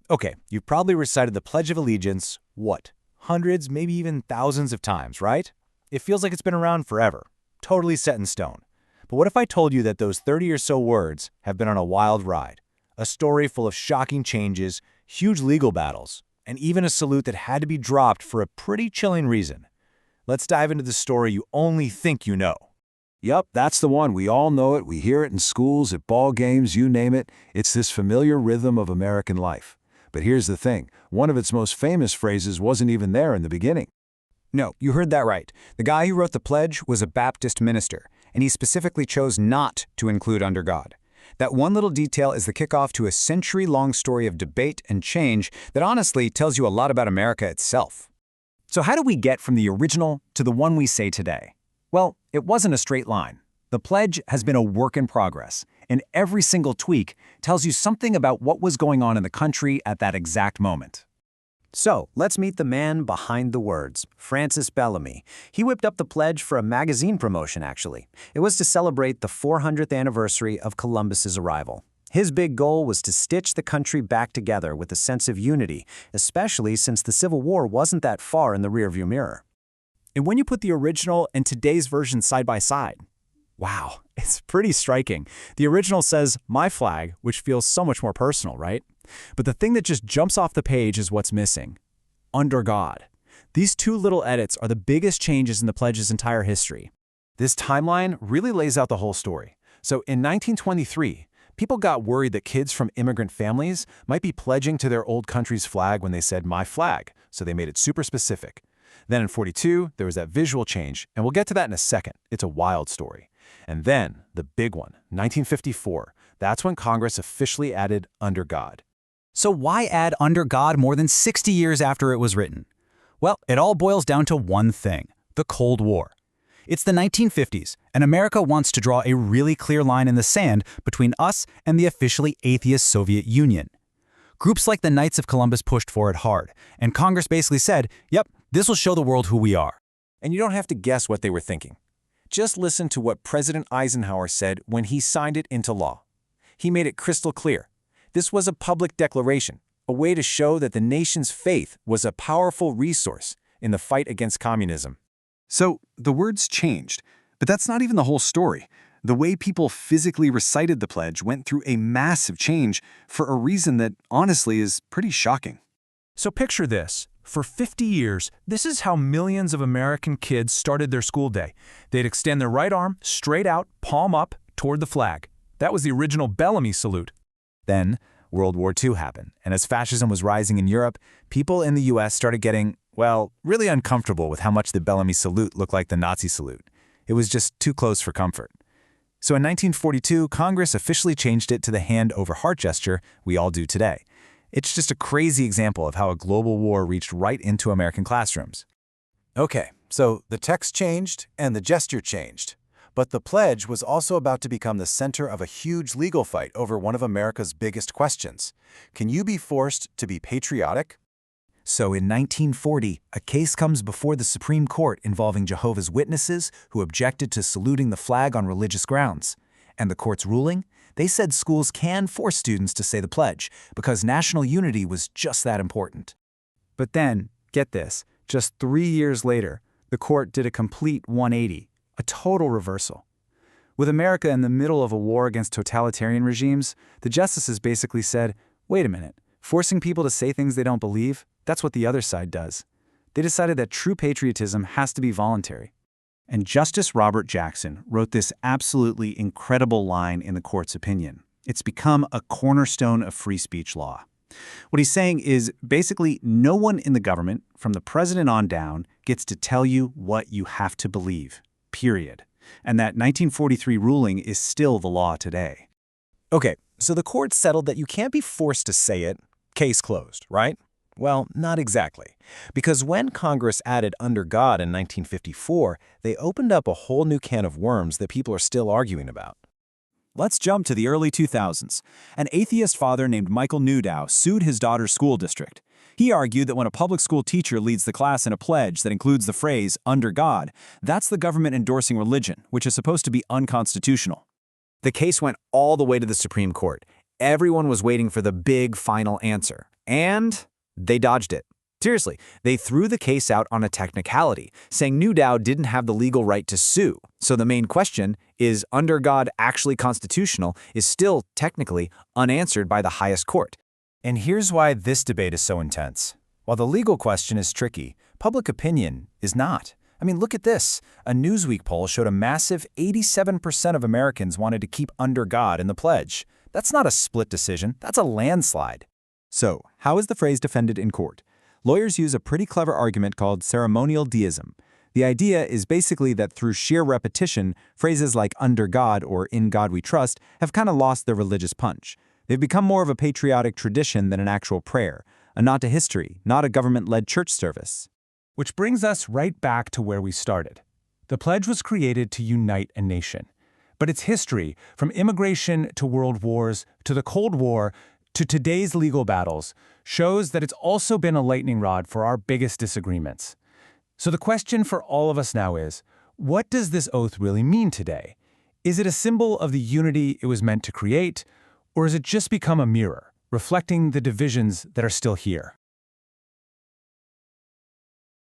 Okay, you've probably recited the Pledge of Allegiance, what, hundreds, maybe even thousands of times, right? It feels like it's been around forever, totally set in stone. But what if I told you that those 30 or so words have been on a wild ride? A story full of shocking changes, huge legal battles, and even a salute that had to be dropped for a pretty chilling reason. Let's dive into the story you only think you know. Yup, that's the one. We all know it. We hear it in schools, at ball games, you name it. It's this familiar rhythm of American life. But here's the thing. One of its most famous phrases wasn't even there in the beginning. No, you heard that right. The guy who wrote the pledge was a Baptist minister, and he specifically chose not to include "under God." That one little detail is the kickoff to a century-long story of debate and change that honestly tells you a lot about America itself. So how do we get from the original to the one we say today? Well, it wasn't a straight line. The pledge has been a work in progress, and every single tweak tells you something about what was going on in the country at that exact moment. So, let's meet the man behind the words, Francis Bellamy. He whipped up the pledge for a magazine promotion, actually. It was to celebrate the 400th anniversary of Columbus's arrival. His big goal was to stitch the country back together with a sense of unity, especially since the Civil War wasn't that far in the rearview mirror. And when you put the original and today's version side by side, wow, it's pretty striking. The original says, "My flag," which feels so much more personal, right? But the thing that just jumps off the page is what's missing. "Under God." These two little edits are the biggest changes in the pledge's entire history. This timeline really lays out the whole story. So in 1923, people got worried that kids from immigrant families might be pledging to their old country's flag when they said "my flag," so they made it super specific. Then in 42, there was that visual change, and we'll get to that in a second. It's a wild story. And then, the big one, 1954, that's when Congress officially added "under God." So why add "under God" more than 60 years after it was written? Well, it all boils down to one thing: the Cold War. It's the 1950s, and America wants to draw a really clear line in the sand between us and the officially atheist Soviet Union. Groups like the Knights of Columbus pushed for it hard, and Congress basically said, yep, this will show the world who we are. And you don't have to guess what they were thinking. Just listen to what President Eisenhower said when he signed it into law. He made it crystal clear. This was a public declaration, a way to show that the nation's faith was a powerful resource in the fight against communism. So the words changed, but that's not even the whole story. The way people physically recited the pledge went through a massive change for a reason that honestly is pretty shocking. So picture this. For 50 years, this is how millions of American kids started their school day. They'd extend their right arm straight out, palm up, toward the flag. That was the original Bellamy salute. Then, World War II happened, and as fascism was rising in Europe, people in the US started getting, well, really uncomfortable with how much the Bellamy salute looked like the Nazi salute. It was just too close for comfort. So in 1942, Congress officially changed it to the hand over heart gesture we all do today. It's just a crazy example of how a global war reached right into American classrooms. Okay, so the text changed and the gesture changed. But the pledge was also about to become the center of a huge legal fight over one of America's biggest questions. Can you be forced to be patriotic? So in 1940, a case comes before the Supreme Court involving Jehovah's Witnesses who objected to saluting the flag on religious grounds. And the court's ruling? They said schools can force students to say the pledge because national unity was just that important. But then, get this, just 3 years later, the court did a complete 180. A total reversal. With America in the middle of a war against totalitarian regimes, the justices basically said, wait a minute, forcing people to say things they don't believe, that's what the other side does. They decided that true patriotism has to be voluntary. And Justice Robert Jackson wrote this absolutely incredible line in the court's opinion. It's become a cornerstone of free speech law. What he's saying is basically no one in the government, from the president on down, gets to tell you what you have to believe. Period. And that 1943 ruling is still the law today. Okay, so the court settled that you can't be forced to say it. Case closed, right? Well, not exactly. Because when Congress added "under God" in 1954, they opened up a whole new can of worms that people are still arguing about. Let's jump to the early 2000s. An atheist father named Michael Newdow sued his daughter's school district. He argued that when a public school teacher leads the class in a pledge that includes the phrase "under God," that's the government endorsing religion, which is supposed to be unconstitutional. The case went all the way to the Supreme Court. Everyone was waiting for the big final answer. And they dodged it. Seriously, they threw the case out on a technicality, saying Newdow didn't have the legal right to sue. So the main question, is under God actually constitutional, is still technically unanswered by the highest court. And here's why this debate is so intense. While the legal question is tricky, public opinion is not. I mean, look at this. A Newsweek poll showed a massive 87% of Americans wanted to keep under God in the pledge. That's not a split decision, that's a landslide. So, how is the phrase defended in court? Lawyers use a pretty clever argument called ceremonial deism. The idea is basically that through sheer repetition, phrases like under God or in God we trust have kind of lost their religious punch. They've become more of a patriotic tradition than an actual prayer, a nod to history, not a government-led church service. Which brings us right back to where we started. The pledge was created to unite a nation. But its history, from immigration to world wars to the Cold War to today's legal battles, shows that it's also been a lightning rod for our biggest disagreements. So the question for all of us now is, what does this oath really mean today? Is it a symbol of the unity it was meant to create, or has it just become a mirror, reflecting the divisions that are still here?